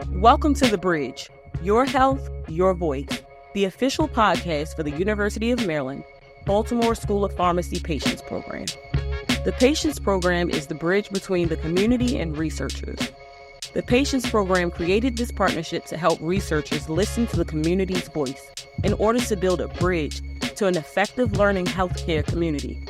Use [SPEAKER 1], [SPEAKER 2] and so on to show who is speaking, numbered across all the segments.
[SPEAKER 1] Welcome to The Bridge, Your Health, Your Voice, the official podcast for the University of Maryland, Baltimore School of Pharmacy Patients Program. The Patients Program is the bridge between the community and researchers. The Patients Program created this partnership to help researchers listen to the community's voice in order to build a bridge to an effective learning healthcare community.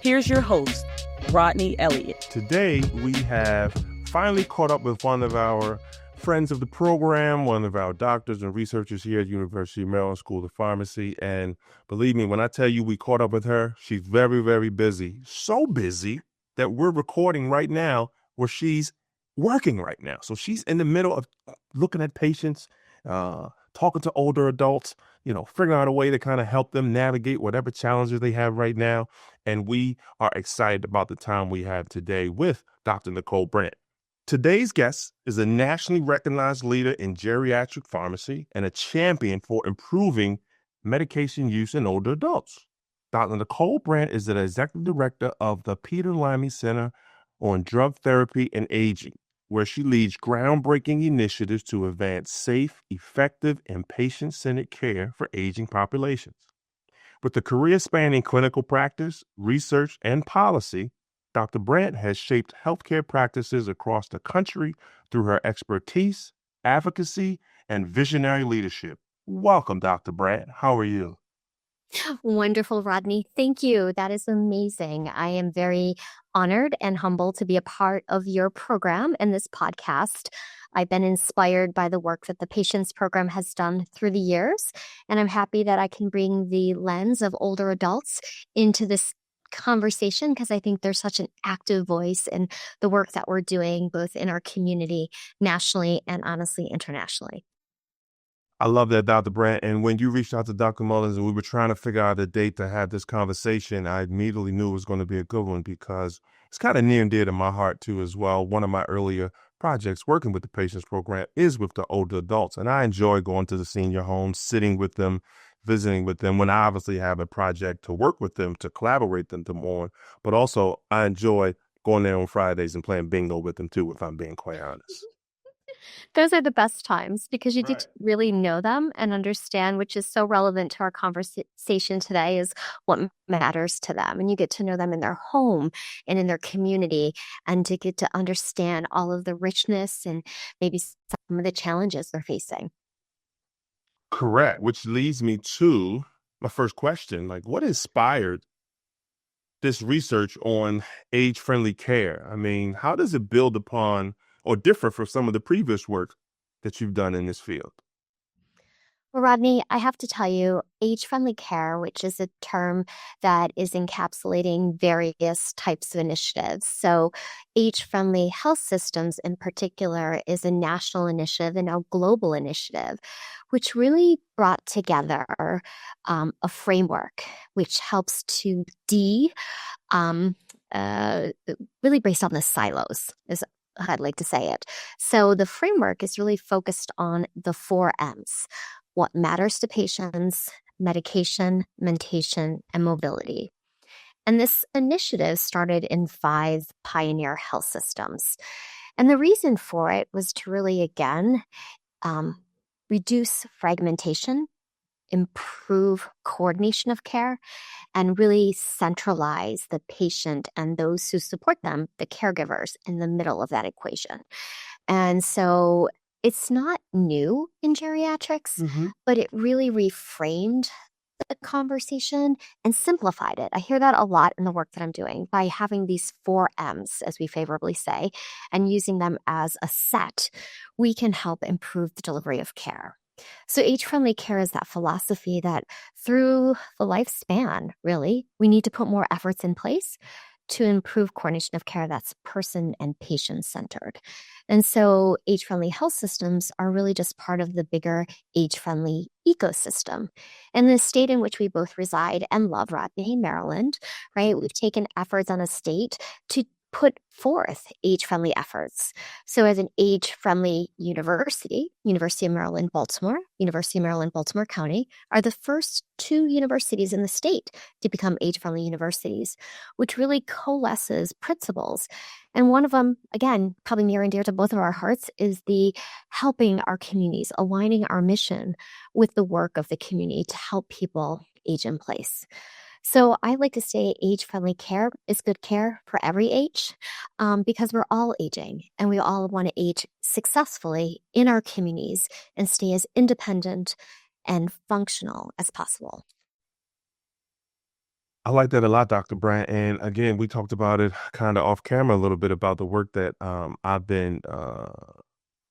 [SPEAKER 1] Here's your host, Rodney Elliott.
[SPEAKER 2] Today, we have finally caught up with one of our friends of the program, one of our doctors and researchers here at University of Maryland School of Pharmacy. And believe me, when I tell you we caught up with her, she's very, very busy. So busy that we're recording right now where she's working right now. So she's in the middle of looking at patients, talking to older adults, figuring out a way to kind of help them navigate whatever challenges they have right now. And we are excited about the time we have today with Dr. Nicole Brandt. Today's guest is a nationally recognized leader in geriatric pharmacy and a champion for improving medication use in older adults. Dr. Nicole Brandt is the executive director of the Peter Limey Center on Drug Therapy and Aging, where she leads groundbreaking initiatives to advance safe, effective, and patient-centered care for aging populations. With a career spanning clinical practice, research, and policy, Dr. Brandt has shaped healthcare practices across the country through her expertise, advocacy, and visionary leadership. Welcome, Dr. Brandt. How are you?
[SPEAKER 3] Wonderful, Rodney. Thank you. That is amazing. I am very honored and humbled to be a part of your program and this podcast. I've been inspired by the work that the Patients Program has done through the years, and I'm happy that I can bring the lens of older adults into this conversation because I think there's such an active voice in the work that we're doing both in our community nationally and honestly internationally.
[SPEAKER 2] I love that, Dr. Brandt. And when you reached out to Dr. Mullins and we were trying to figure out a date to have this conversation, I immediately knew it was going to be a good one because it's kind of near and dear to my heart too as well. One of my earlier projects working with the Patients Program is with the older adults. And I enjoy going to the senior homes, sitting with them, visiting with them when I obviously have a project to work with them, to collaborate them on. But also I enjoy going there on Fridays and playing bingo with them too, if I'm being quite honest.
[SPEAKER 3] Those are the best times because you get to really know them and understand, which is so relevant to our conversation today, is what matters to them. And you get to know them in their home and in their community and to get to understand all of the richness and maybe some of the challenges they're facing.
[SPEAKER 2] Correct, which leads me to my first question. What inspired this research on age-friendly care? I mean, how does it build upon or differ from some of the previous work that you've done in this field?
[SPEAKER 3] Well, Rodney, I have to tell you, age-friendly care, which is a term that is encapsulating various types of initiatives. So age-friendly health systems in particular is a national initiative and a global initiative, which really brought together a framework which helps to really break down the silos, is I'd like to say it. So the framework is really focused on the 4 M's: what matters to patients, medication, mentation, and mobility. And this initiative started in 5 pioneer health systems. And the reason for it was to really, again, reduce fragmentation, improve coordination of care, and really centralize the patient and those who support them, the caregivers, in the middle of that equation. And so it's not new in geriatrics, but it really reframed the conversation and simplified it. I hear that a lot in the work that I'm doing by having these 4 M's, as we favorably say, and using them as a set, we can help improve the delivery of care. So age-friendly care is that philosophy that through the lifespan, really, we need to put more efforts in place to improve coordination of care that's person and patient-centered. And so age-friendly health systems are really just part of the bigger age-friendly ecosystem. In the state in which we both reside and love, Rodney, Maryland, right, we've taken efforts on a state to put forth age-friendly efforts. So as an age-friendly university, University of Maryland, Baltimore, University of Maryland, Baltimore County are the first two universities in the state to become age-friendly universities, which really coalesces principles. And one of them, again, probably near and dear to both of our hearts, is the helping our communities, aligning our mission with the work of the community to help people age in place. So I like to say age-friendly care is good care for every age, because we're all aging and we all want to age successfully in our communities and stay as independent and functional as possible.
[SPEAKER 2] I like that a lot, Dr. Brandt. And again, we talked about it kind of off camera a little bit about the work that I've been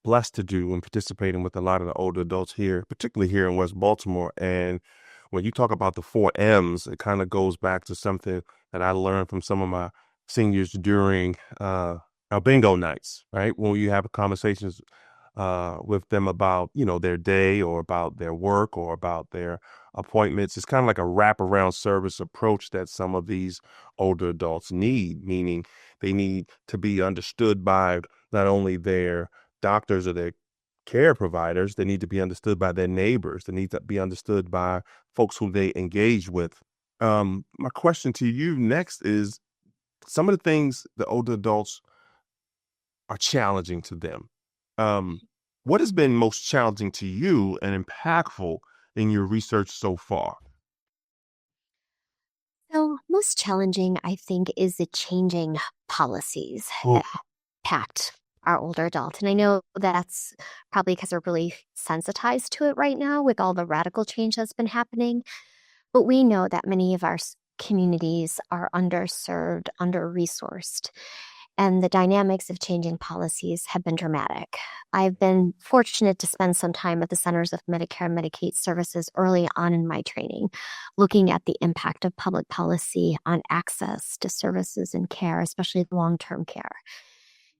[SPEAKER 2] blessed to do and participating with a lot of the older adults here, particularly here in West Baltimore. And when you talk about the 4 M's, it kind of goes back to something that I learned from some of my seniors during our bingo nights, right? When you have conversations with them about, their day or about their work or about their appointments. It's kind of like a wraparound service approach that some of these older adults need, meaning they need to be understood by not only their doctors or their care providers, they need to be understood by their neighbors, they need to be understood by folks who they engage with. My question to you next is some of the things the older adults are challenging to them. Um, what has been most challenging to you and impactful in your research so far?
[SPEAKER 3] So most challenging, I think, is the changing policies
[SPEAKER 2] Oh,
[SPEAKER 3] that impact our older adults. And I know that's probably because we're really sensitized to it right now with all the radical change that's been happening. But we know that many of our communities are underserved, under-resourced, and the dynamics of changing policies have been dramatic. I've been fortunate to spend some time at the Centers of Medicare and Medicaid Services early on in my training, looking at the impact of public policy on access to services and care, especially long-term care.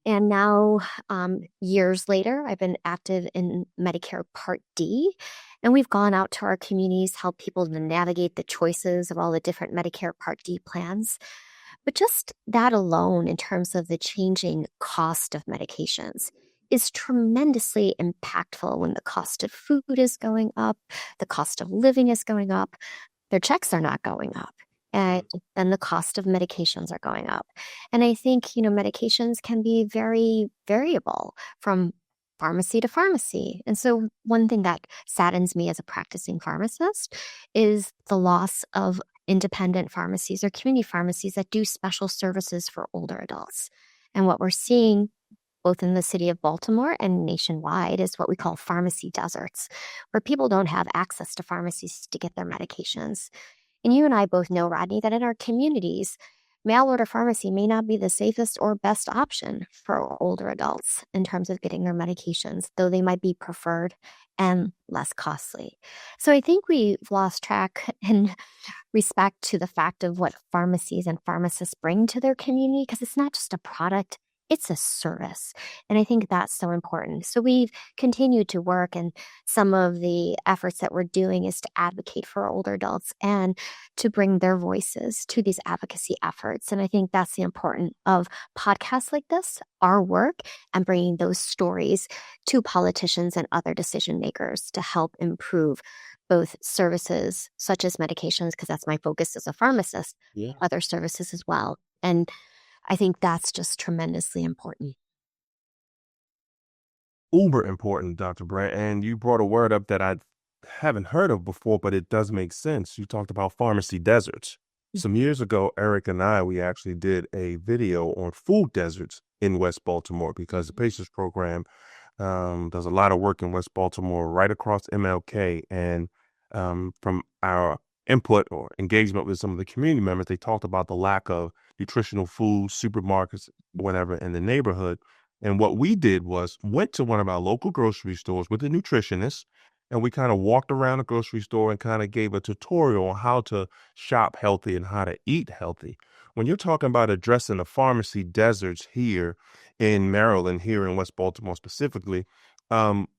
[SPEAKER 3] And now, years later, I've been active in Medicare Part D, and we've gone out to our communities, help people to navigate the choices of all the different Medicare Part D plans. But just that alone, in terms of the changing cost of medications, is tremendously impactful when the cost of food is going up, the cost of living is going up, their checks are not going up. And then the cost of medications are going up. And I think, medications can be very variable from pharmacy to pharmacy. And so one thing that saddens me as a practicing pharmacist is the loss of independent pharmacies or community pharmacies that do special services for older adults. And what we're seeing both in the city of Baltimore and nationwide is what we call pharmacy deserts, where people don't have access to pharmacies to get their medications. And you and I both know, Rodney, that in our communities, mail order pharmacy may not be the safest or best option for older adults in terms of getting their medications, though they might be preferred and less costly. So I think we've lost track in respect to the fact of what pharmacies and pharmacists bring to their community, because it's not just a product, it's a service. And I think that's so important. So we've continued to work, and some of the efforts that we're doing is to advocate for older adults and to bring their voices to these advocacy efforts. And I think that's the importance of podcasts like this, our work, and bringing those stories to politicians and other decision makers to help improve both services such as medications, because that's my focus as a pharmacist,
[SPEAKER 2] yeah.
[SPEAKER 3] other services as well. And I think that's just tremendously important.
[SPEAKER 2] Uber important, Dr. Brandt. And you brought a word up that I haven't heard of before, but it does make sense. You talked about pharmacy deserts. Some years ago, Eric and we actually did a video on food deserts in West Baltimore because the Patients Program does a lot of work in West Baltimore, right across MLK. And from our input or engagement with some of the community members, they talked about the lack of nutritional food, supermarkets, whatever, in the neighborhood. And what we did was went to one of our local grocery stores with a nutritionist, and we kind of walked around the grocery store and kind of gave a tutorial on how to shop healthy and how to eat healthy. When you're talking about addressing the pharmacy deserts here in Maryland, here in West Baltimore specifically,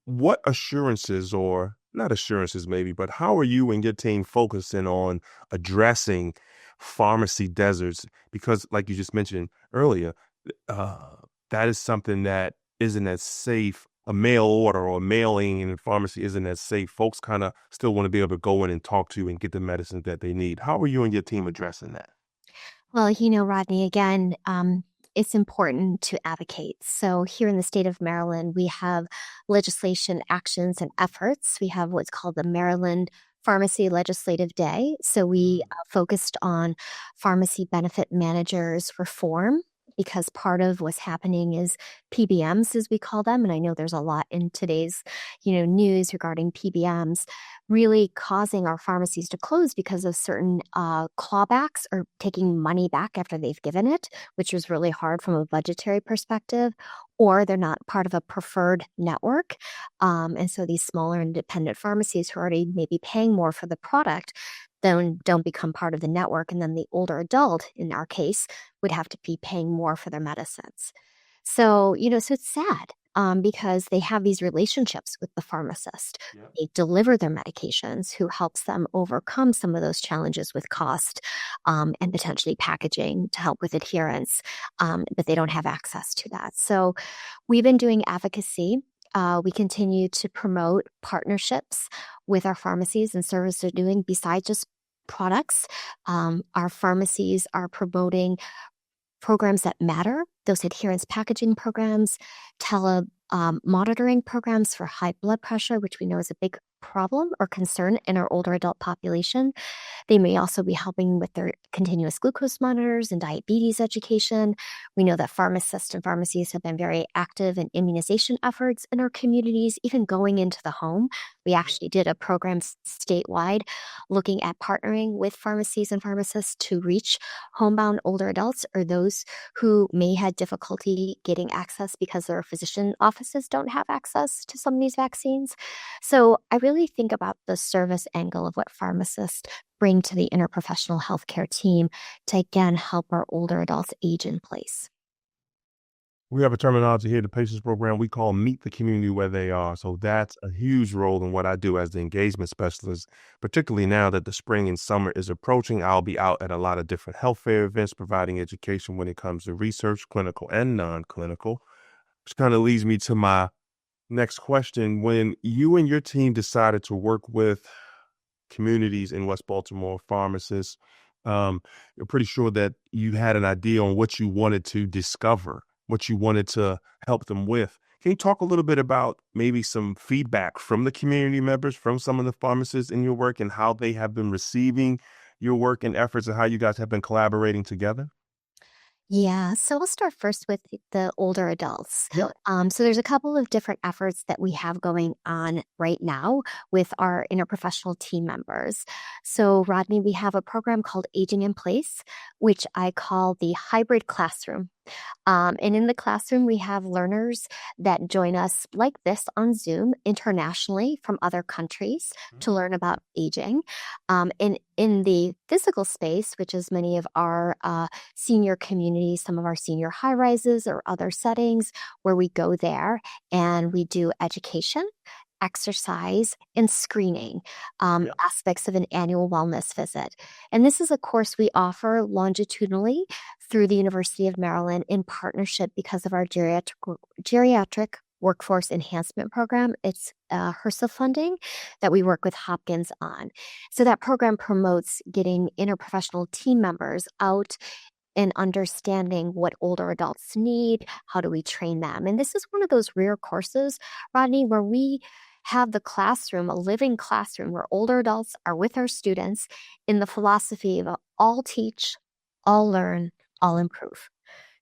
[SPEAKER 2] what assurances, or not assurances maybe, but how are you and your team focusing on addressing pharmacy deserts? Because like you just mentioned earlier, that is something that isn't as safe. A mail order or mailing in a pharmacy isn't as safe. Folks kind of still want to be able to go in and talk to you and get the medicines that they need. How are you and your team addressing that?
[SPEAKER 3] Well, Rodney, again, it's important to advocate. So here in the state of Maryland, we have legislation, actions, and efforts. We have what's called the Maryland Pharmacy Legislative Day. So we focused on pharmacy benefit managers reform because part of what's happening is PBMs, as we call them. And I know there's a lot in today's, news regarding PBMs really causing our pharmacies to close because of certain clawbacks or taking money back after they've given it, which was really hard from a budgetary perspective, or they're not part of a preferred network. And so these smaller independent pharmacies who are already maybe paying more for the product then don't become part of the network. And then the older adult, in our case, would have to be paying more for their medicines. So, so it's sad because they have these relationships with the pharmacist.
[SPEAKER 2] Yeah.
[SPEAKER 3] They deliver their medications, who helps them overcome some of those challenges with cost and potentially packaging to help with adherence, but they don't have access to that. So we've been doing advocacy. We continue to promote partnerships with our pharmacies and services they're doing besides just products. Our pharmacies are promoting programs that matter, those adherence packaging programs, monitoring programs for high blood pressure, which we know is a big problem or concern in our older adult population. They may also be helping with their continuous glucose monitors and diabetes education. We know that pharmacists and pharmacies have been very active in immunization efforts in our communities, even going into the home. We actually did a program statewide looking at partnering with pharmacies and pharmacists to reach homebound older adults or those who may have difficulty getting access because their physician offices don't have access to some of these vaccines. So I really think about the service angle of what pharmacists bring to the interprofessional healthcare team to, again, help our older adults age in place.
[SPEAKER 2] We have a terminology here, the patients program we call meet the community where they are. So that's a huge role in what I do as the engagement specialist, particularly now that the spring and summer is approaching. I'll be out at a lot of different health fair events, providing education when it comes to research, clinical and non-clinical, which kind of leads me to my next question. When you and your team decided to work with communities in West Baltimore, pharmacists, you're pretty sure that you had an idea on what you wanted to discover, what you wanted to help them with. Can you talk a little bit about maybe some feedback from the community members, from some of the pharmacists in your work, and how they have been receiving your work and efforts and how you guys have been collaborating together?
[SPEAKER 3] Yeah, so I'll start first with the older adults.
[SPEAKER 2] Yeah.
[SPEAKER 3] So there's a couple of different efforts that we have going on right now with our interprofessional team members. So Rodney, we have a program called Aging in Place, which I call the hybrid classroom. And in the classroom, we have learners that join us like this on Zoom internationally from other countries to learn about aging. And in the physical space, which is many of our senior communities, some of our senior high rises or other settings where we go there and we do education, exercise, and screening aspects of an annual wellness visit. And this is a course we offer longitudinally through the University of Maryland in partnership because of our geriatric workforce enhancement program. It's HRSA funding that we work with Hopkins on. So that program promotes getting interprofessional team members out and understanding what older adults need, how do we train them. And this is one of those rare courses, Rodney, where we have the classroom, a living classroom where older adults are with our students in the philosophy of all teach, all learn, all improve.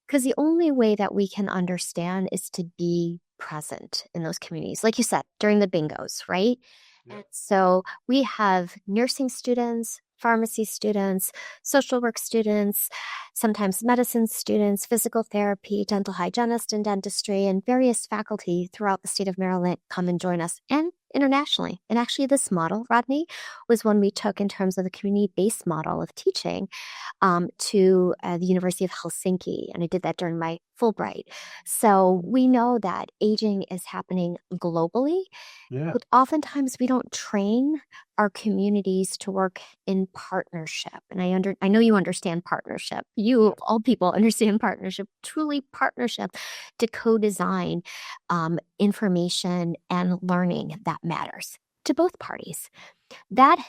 [SPEAKER 3] Because the only way that we can understand is to be present in those communities. Like you said, during the bingos, right?
[SPEAKER 2] Yeah.
[SPEAKER 3] And so we have nursing students, pharmacy students, social work students, sometimes medicine students, physical therapy, dental hygienist and dentistry, and various faculty throughout the state of Maryland come and join us. And internationally. And actually, this model, Rodney, was one we took in terms of the community-based model of teaching to the University of Helsinki. And I did that during my Fulbright. So we know that aging is happening globally.
[SPEAKER 2] Yeah.
[SPEAKER 3] But oftentimes we don't train our communities to work in partnership. And I know you understand partnership. You, of all people, understand partnership, truly partnership to co-design information and learning that matters to both parties. That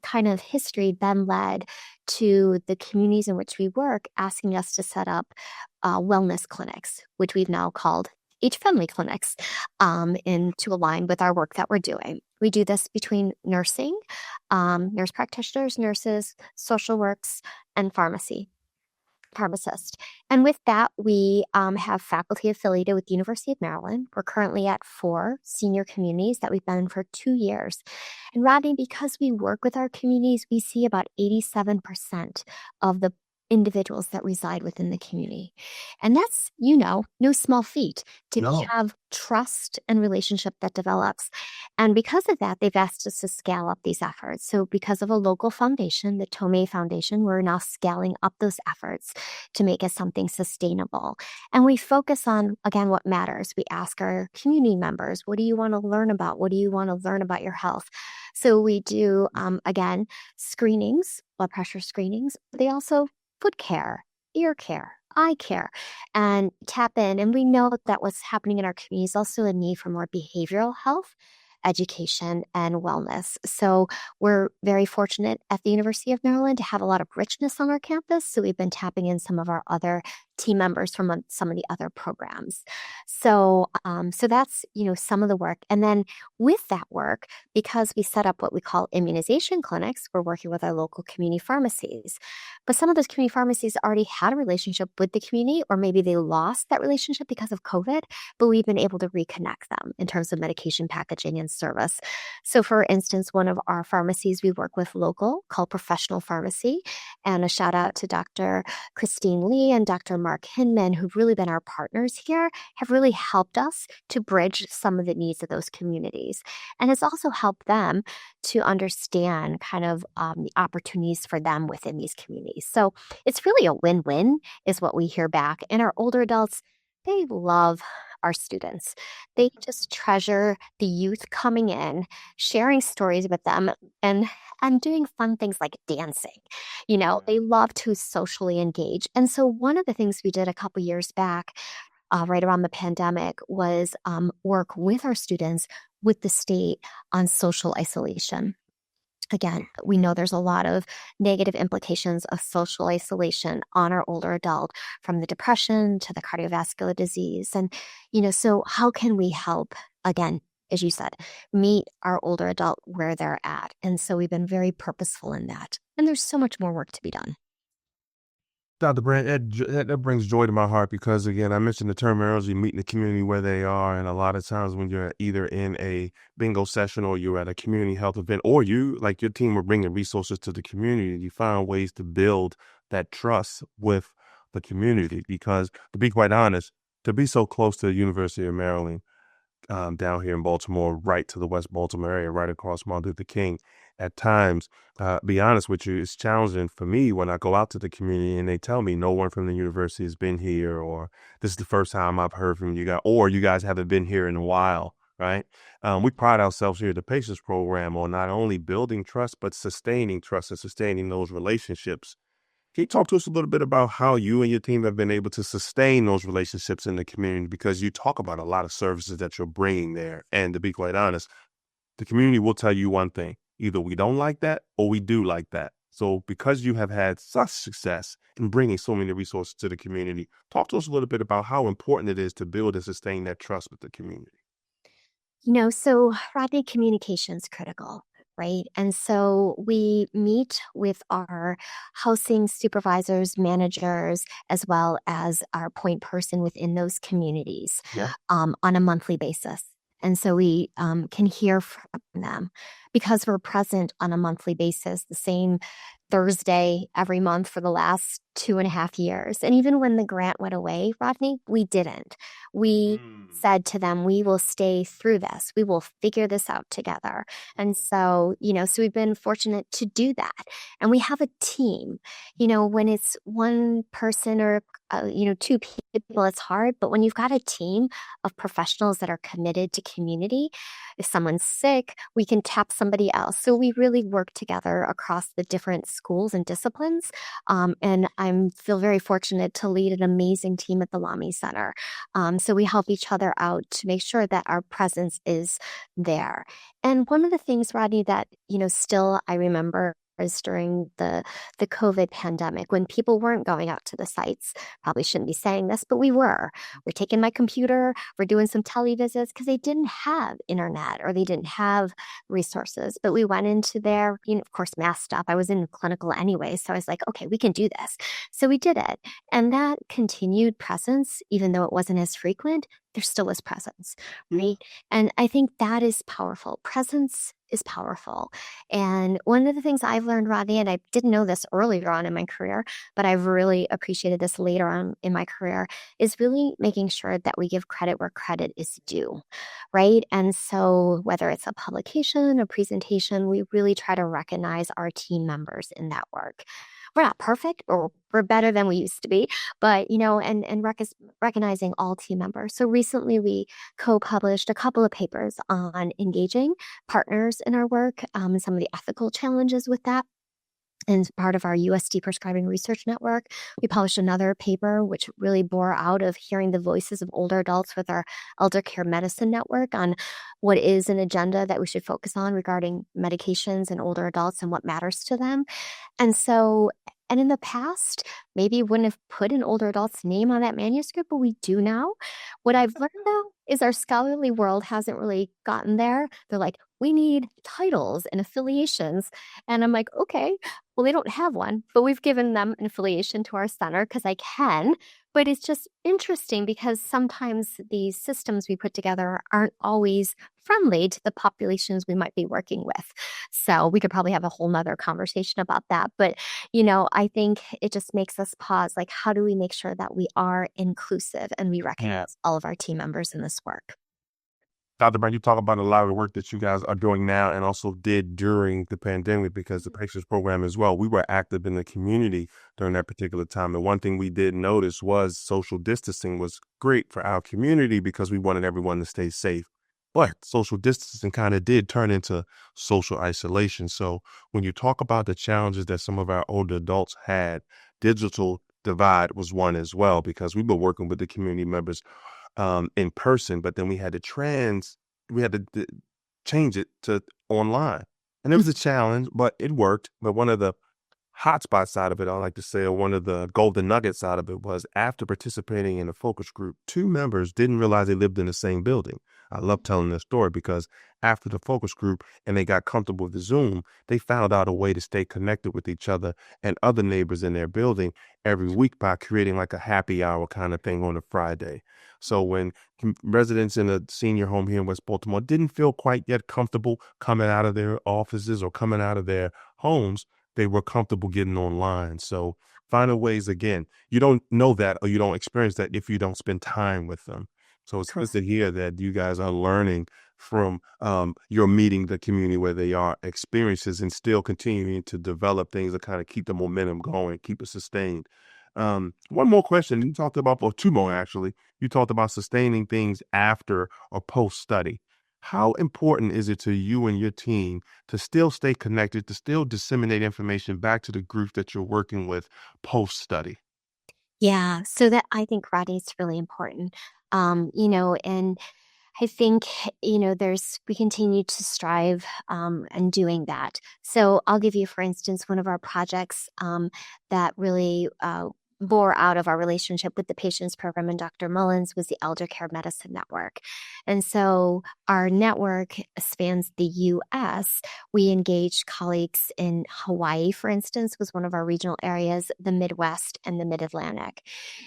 [SPEAKER 3] kind of history then led to the communities in which we work asking us to set up wellness clinics, which we've now called age-friendly clinics, to align with our work that we're doing. We do this between nursing, nurse practitioners, nurses, social works, and pharmacist. And with that, we have faculty affiliated with the University of Maryland. We're currently at 4 senior communities that we've been in for 2 years. And Rodney, because we work with our communities, we see about 87% of the individuals that reside within the community. And that's, no small feat to have trust and relationship that develops. And because of that, they've asked us to scale up these efforts. So because of a local foundation, the Tomei Foundation, we're now scaling up those efforts to make it something sustainable. And we focus on, again, what matters. We ask our community members, what do you want to learn about? What do you want to learn about your health? So we do, again, screenings, blood pressure screenings. They also foot care, ear care, eye care, and tap in. And we know that what's happening in our community is also a need for more behavioral health, education, and wellness. So we're very fortunate at the University of Maryland to have a lot of richness on our campus. So we've been tapping in some of our other team members from some of the other programs. So that's, some of the work. And then with that work, because we set up what we call immunization clinics, we're working with our local community pharmacies. But some of those community pharmacies already had a relationship with the community, or maybe they lost that relationship because of COVID, but we've been able to reconnect them in terms of medication packaging and service. So for instance, one of our pharmacies we work with local called Professional Pharmacy, and a shout out to Dr. Christine Lee and Dr. Mark Hinman, who've really been our partners here, have really helped us to bridge some of the needs of those communities. And it's also helped them to understand kind of the opportunities for them within these communities. So it's really a win-win is what we hear back. And our older adults, they love our students. They just treasure the youth coming in, sharing stories with them, and doing fun things like dancing. They love to socially engage. And so one of the things we did a couple years back, right around the pandemic, was work with our students with the state on social isolation. Again, we know there's a lot of negative implications of social isolation on our older adult, from the depression to the cardiovascular disease. And, so how can we help, again, as you said, meet our older adult where they're at? And so we've been very purposeful in that. And there's so much more work to be done.
[SPEAKER 2] Dr. Brandt, that brings joy to my heart because, again, I mentioned the terminology, meeting the community where they are. And a lot of times when you're either in a bingo session or you're at a community health event, or you, like your team, are bringing resources to the community, you find ways to build that trust with the community. Because, to be quite honest, to be so close to the University of Maryland, down here in Baltimore, right to the West Baltimore area, right across Martin Luther King, at times, be honest with you, it's challenging for me when I go out to the community and they tell me no one from the university has been here, or this is the first time I've heard from you guys, or you guys haven't been here in a while, right? We pride ourselves here at the Patients Program on not only building trust, but sustaining trust and sustaining those relationships. Can you talk to us a little bit about how you and your team have been able to sustain those relationships in the community? Because you talk about a lot of services that you're bringing there. And to be quite honest, the community will tell you one thing: either we don't like that or we do like that. So because you have had such success in bringing so many resources to the community, talk to us a little bit about how important it is to build and sustain that trust with the community.
[SPEAKER 3] So Rodney, communication is critical, right? And so we meet with our housing supervisors, managers, as well as our point person within those communities on a monthly basis. And so we can hear from them because we're present on a monthly basis, the same Thursday every month for the last 2.5 years. And even when the grant went away, Rodney, we didn't. We said to them, we will stay through this. We will figure this out together. And so, so we've been fortunate to do that. And we have a team. When it's one person or, two people, it's hard. But when you've got a team of professionals that are committed to community, if someone's sick, we can tap somebody else. So we really work together across the different schools and disciplines. And I feel very fortunate to lead an amazing team at the Lamy Center. So we help each other out to make sure that our presence is there. And one of the things, Rodney, that, still I remember is during the COVID pandemic when people weren't going out to the sites. Probably shouldn't be saying this, but we were. We're taking my computer, we're doing some televisits because they didn't have internet or they didn't have resources. But we went into there, of course, masked up. I was in clinical anyway, so I was like, okay, we can do this. So we did it. And that continued presence, even though it wasn't as frequent, there still was presence, right? And I think that is powerful. Presence is powerful. And one of the things I've learned, Rodney, and I didn't know this earlier on in my career, but I've really appreciated this later on in my career, is really making sure that we give credit where credit is due, right? And so whether it's a publication, a presentation, we really try to recognize our team members in that work. We're not perfect, or we're better than we used to be, but, and recognizing all team members. So recently we co-published a couple of papers on engaging partners in our work, and some of the ethical challenges with that. And part of our USD Prescribing Research Network, we published another paper which really bore out of hearing the voices of older adults with our Elder Care Medicine Network on what is an agenda that we should focus on regarding medications in older adults and what matters to them. And so, and in the past, maybe wouldn't have put an older adult's name on that manuscript, but we do now. What I've learned, though, is our scholarly world hasn't really gotten there. They're like, we need titles and affiliations. And I'm like, okay, well, they don't have one, but we've given them an affiliation to our center because I can. But it's just interesting because sometimes these systems we put together aren't always friendly to the populations we might be working with. So we could probably have a whole nother conversation about that. But, I think it just makes us pause. Like, how do we make sure that we are inclusive and we recognize all of our team members in this work?
[SPEAKER 2] Dr. Brandt, you talk about a lot of the work that you guys are doing now and also did during the pandemic, because the patients program as well, we were active in the community during that particular time. And one thing we did notice was social distancing was great for our community because we wanted everyone to stay safe. But social distancing kind of did turn into social isolation. So when you talk about the challenges that some of our older adults had, digital divide was one as well, because we were working with the community members in person, but then we had to change it to online. And it was a challenge, but it worked. But one of the hotspot side of it, I like to say, or one of the golden nuggets out of it, was after participating in a focus group, two members didn't realize they lived in the same building. I love telling this story because after the focus group and they got comfortable with the Zoom, they found out a way to stay connected with each other and other neighbors in their building every week by creating like a happy hour kind of thing on a Friday. So when residents in a senior home here in West Baltimore didn't feel quite yet comfortable coming out of their offices or coming out of their homes, they were comfortable getting online. So finding ways, again, you don't know that or you don't experience that if you don't spend time with them. So it's good to hear that you guys are learning from your meeting the community where they are experiences and still continuing to develop things that kind of keep the momentum going, keep it sustained. One more question. You talked about, or two more actually, you talked about sustaining things after or post study. How important is it to you and your team to still stay connected, to still disseminate information back to the group that you're working with post study?
[SPEAKER 3] Yeah, so that I think, Rodney, it's really important. And I think, we continue to strive and doing that. So I'll give you, for instance, one of our projects that really bore out of our relationship with the Patients Program and Dr. Mullins was the Elder Care Medicine Network. And so our network spans the U.S. We engaged colleagues in Hawaii, for instance, was one of our regional areas, the Midwest and the Mid-Atlantic.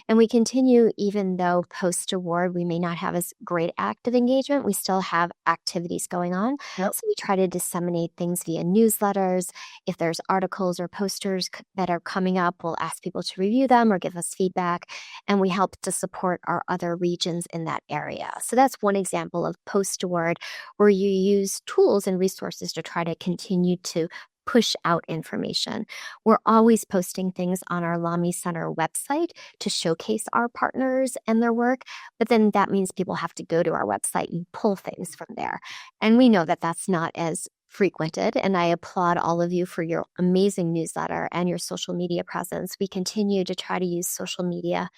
[SPEAKER 3] And we continue, even though post-award we may not have as great active engagement, we still have activities going on.
[SPEAKER 2] Yep.
[SPEAKER 3] So we try to disseminate things via newsletters. If there's articles or posters that are coming up, we'll ask people to review them or give us feedback, and we help to support our other regions in that area. So that's one example of post-award where you use tools and resources to try to continue to push out information. We're always posting things on our LAMI Center website to showcase our partners and their work, but then that means people have to go to our website and pull things from there. And we know that that's not as frequented, and I applaud all of you for your amazing newsletter and your social media presence. We continue to try to use social media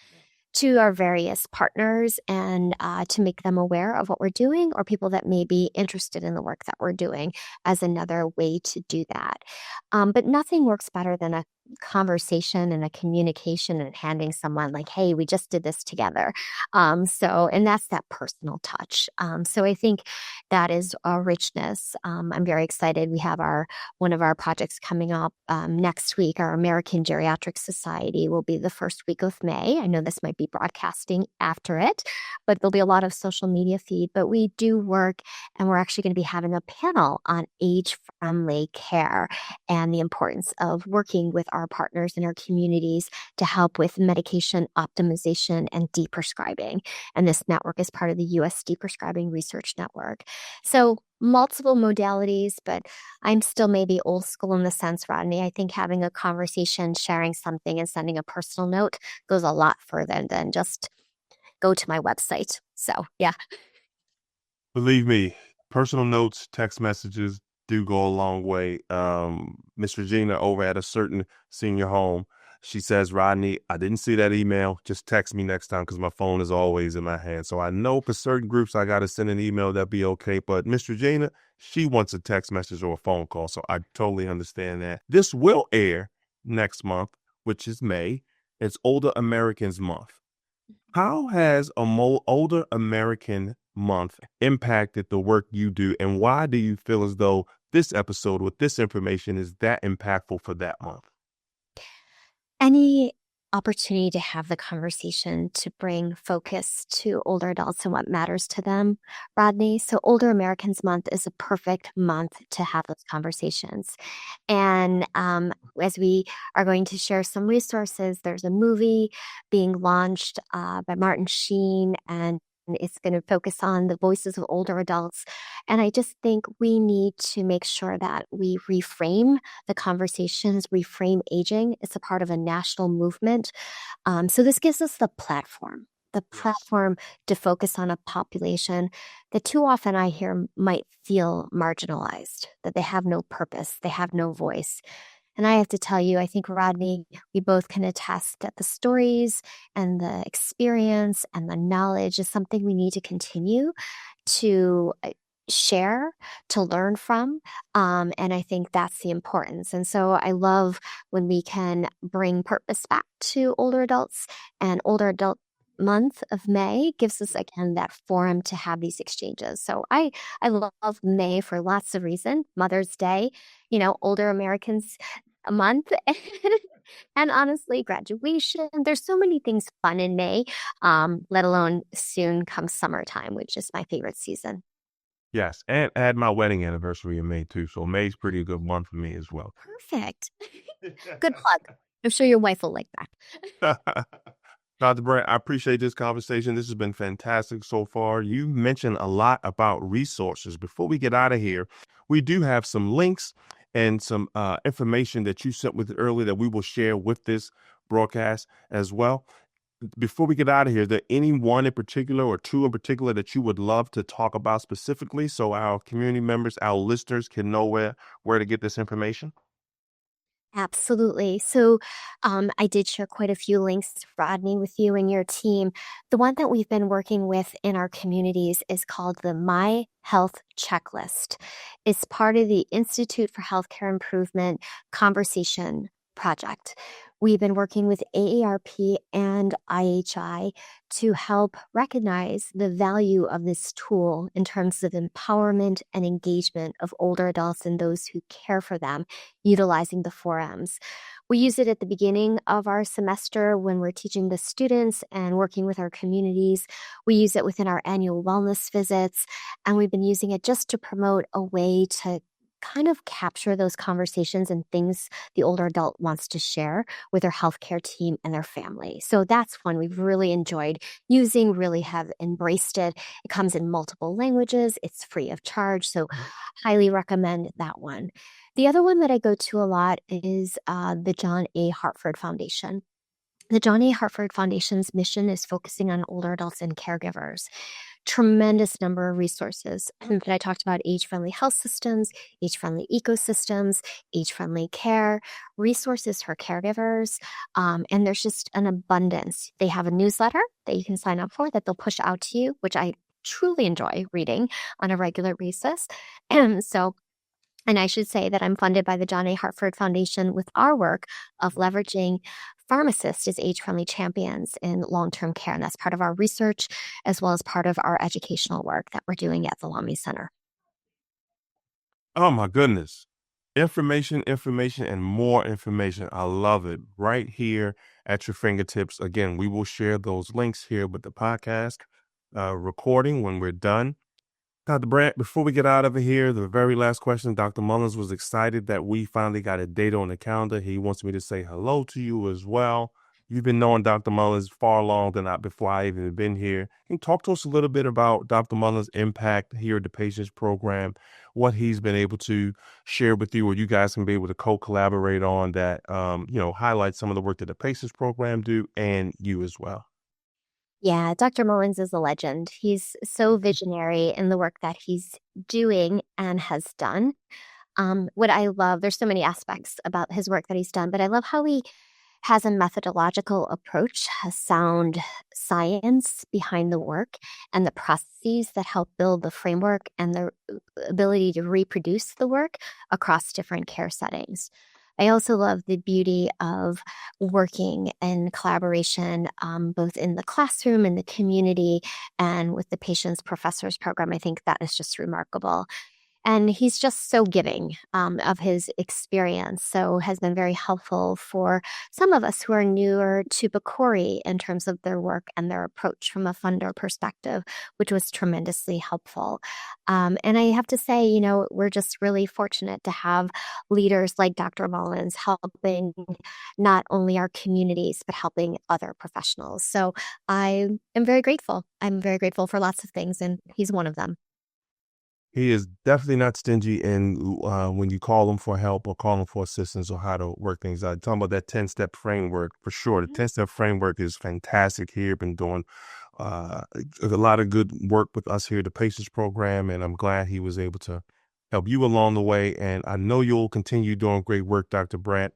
[SPEAKER 3] to our various partners and to make them aware of what we're doing, or people that may be interested in the work that we're doing as another way to do that. But nothing works better than a conversation and a communication and handing someone like, hey, we just did this together. And that's that personal touch. So I think that is a richness. I'm very excited. We have one of our projects coming up next week. Our American Geriatric Society will be the first week of May. I know this might be broadcasting after it, but there'll be a lot of social media feed. But we do work, and we're actually going to be having a panel on age-friendly care and the importance of working with our partners in our communities to help with medication optimization and deprescribing. And this network is part of the U.S. Deprescribing Research Network. So multiple modalities, but I'm still maybe old school in the sense, Rodney. I think having a conversation, sharing something, and sending a personal note goes a lot further than just go to my website. So, yeah.
[SPEAKER 2] Believe me, personal notes, text messages do go a long way. Miss Regina over at a certain senior home, she says, Rodney, I didn't see that email. Just text me next time because my phone is always in my hand. So I know for certain groups I got to send an email, that'd be okay. But Miss Regina, she wants a text message or a phone call. So I totally understand that. This will air next month, which is May. It's Older Americans Month. How has Older American Month impacted the work you do, and why do you feel as though this episode with this information is that impactful for that month?
[SPEAKER 3] Any opportunity to have the conversation to bring focus to older adults and what matters to them, Rodney. So Older Americans Month is a perfect month to have those conversations. And as we are going to share some resources, there's a movie being launched by Martin Sheen, and it's going to focus on the voices of older adults. And I just think we need to make sure that we reframe the conversations, reframe aging. It's a part of a national movement. So this gives us the platform to focus on a population that too often I hear might feel marginalized, that they have no purpose, they have no voice. And I have to tell you, I think, Rodney, we both can attest that the stories and the experience and the knowledge is something we need to continue to share, to learn from. And I think that's the importance. And so I love when we can bring purpose back to older adults, and Older Adult Month of May gives us again that forum to have these exchanges. So I love May for lots of reasons. Mother's Day, Older Americans a month, and honestly, graduation. There's so many things fun in May, let alone soon comes summertime, which is my favorite season.
[SPEAKER 2] Yes, and I had my wedding anniversary in May too, so May's pretty good month for me as well.
[SPEAKER 3] Perfect. Good plug. I'm sure your wife will like that.
[SPEAKER 2] Dr. Brandt, I appreciate this conversation. This has been fantastic so far. You mentioned a lot about resources. Before we get out of here, we do have some links and some information that you sent with earlier that we will share with this broadcast as well. Before we get out of here, is there any one in particular or two in particular that you would love to talk about specifically so our community members, our listeners can know where to get this information?
[SPEAKER 3] Absolutely. So I did share quite a few links, Rodney, with you and your team. The one that we've been working with in our communities is called the My Health Checklist. It's part of the Institute for Healthcare Improvement conversation project. We've been working with AARP and IHI to help recognize the value of this tool in terms of empowerment and engagement of older adults and those who care for them, utilizing the 4Ms. We use it at the beginning of our semester when we're teaching the students and working with our communities. We use it within our annual wellness visits, and we've been using it just to promote a way to kind of capture those conversations and things the older adult wants to share with their healthcare team and their family. So that's one we've really enjoyed using, really have embraced it. It comes in multiple languages. It's free of charge. So highly recommend that one. The other one that I go to a lot is the John A. Hartford Foundation. The John A. Hartford Foundation's mission is focusing on older adults and caregivers. Tremendous number of resources that I talked about: age-friendly health systems, age-friendly ecosystems, age-friendly care, resources for caregivers, and there's just an abundance. They have a newsletter that you can sign up for that they'll push out to you, which I truly enjoy reading on a regular basis. And I should say that I'm funded by the John A. Hartford Foundation with our work of leveraging pharmacists as age-friendly champions in long-term care. And that's part of our research as well as part of our educational work that we're doing at the Lamy Center.
[SPEAKER 2] Oh my goodness. Information, and more information. I love it. Right here at your fingertips. Again, we will share those links here with the podcast recording when we're done. Dr. Brandt, before we get out of here, the very last question, Dr. Mullins was excited that we finally got a date on the calendar. He wants me to say hello to you as well. You've been knowing Dr. Mullins far longer than before I even been here. Can you talk to us a little bit about Dr. Mullins' impact here at the Patients Program, what he's been able to share with you, or you guys can be able to co-collaborate on that, highlight some of the work that the Patients Program do and you as well?
[SPEAKER 3] Yeah, Dr. Mullins is a legend. He's so visionary in the work that he's doing and has done. What I love, there's so many aspects about his work that he's done, but I love how he has a methodological approach, a sound science behind the work, and the processes that help build the framework and the ability to reproduce the work across different care settings. I also love the beauty of working in collaboration, both in the classroom, in the community, and with the Patients Professors Program. I think that is just remarkable. And he's just so giving of his experience, so has been very helpful for some of us who are newer to PCORI in terms of their work and their approach from a funder perspective, which was tremendously helpful. And I have to say, we're just really fortunate to have leaders like Dr. Mullins helping not only our communities, but helping other professionals. So I am very grateful. I'm very grateful for lots of things, and he's one of them.
[SPEAKER 2] He is definitely not stingy in when you call him for help or call him for assistance or how to work things out. Talking about that 10-step framework, for sure. The 10-step framework is fantastic here. Been doing a lot of good work with us here at the Patients Program, and I'm glad he was able to help you along the way. And I know you'll continue doing great work, Dr. Brandt.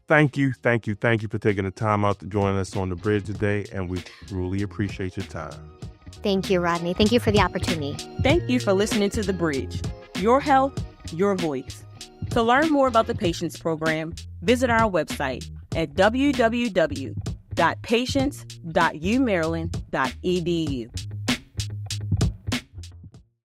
[SPEAKER 2] Thank you for taking the time out to join us on the bridge today, and we truly appreciate your time.
[SPEAKER 3] Thank you, Rodney. Thank you for the opportunity.
[SPEAKER 1] Thank you for listening to The Bridge. Your health, your voice. To learn more about the Patients Program, visit our website at www.patients.umaryland.edu.